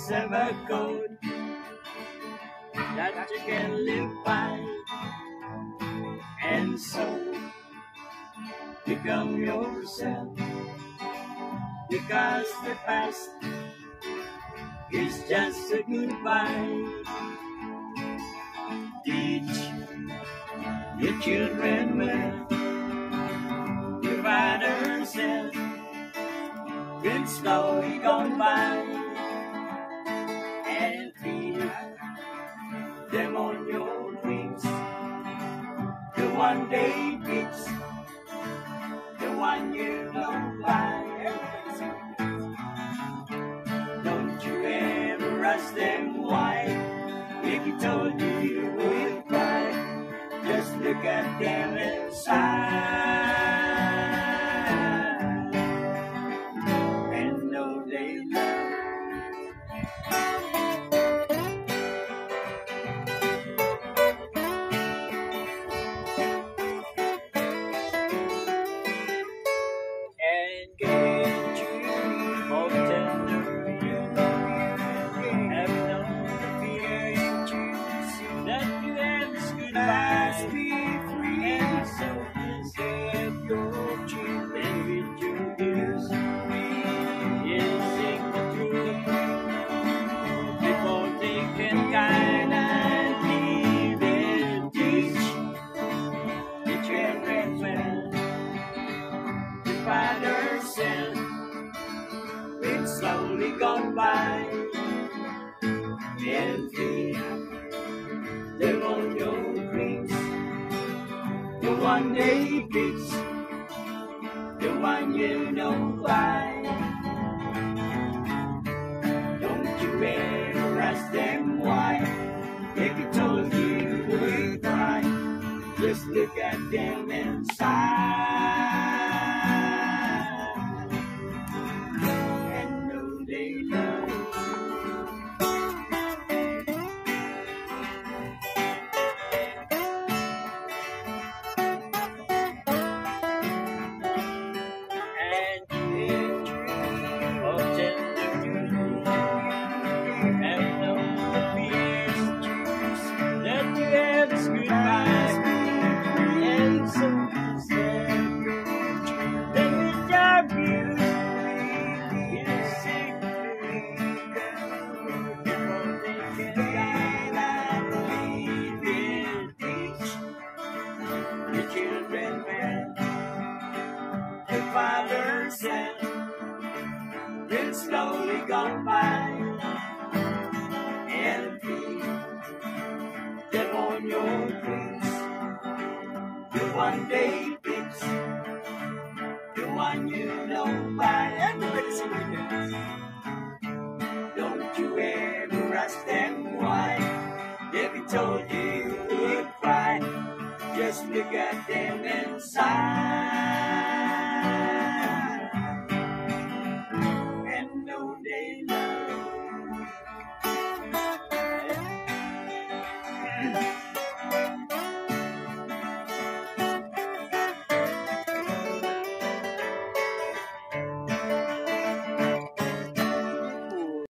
silver coat that you can live by, and so become yourself, because the past is just a goodbye. Teach your children well, your father's death been slowly gone by, and feed them on your dreams. The one day beats the one you know by. Don't you ever ask them why. If you told you, you would cry. Just look at them inside and know they love. And get you more tender. Have known the fear that you have is goodbye. Be free and so save your children with your ears. Yes, sing the truth before they can kind and live and teach the children well. The father's sin been slowly gone by, and feed them on your dreams. The one day beats the one you know by. Don't you ever ask them why. If you told you, you would cry. Just look at them inside and know they love. And if of tender youth have known the fears that you have is goodbye, and so save your children with your beauty. Yes, sing before they can guide and lead and teach the children well. The father's hand been slowly gone by, and feed them on your dreams. The one day beats the one you know by. Everybody sing it. Don't you ever ask them why. If he told you, you would cry. Just look at them inside.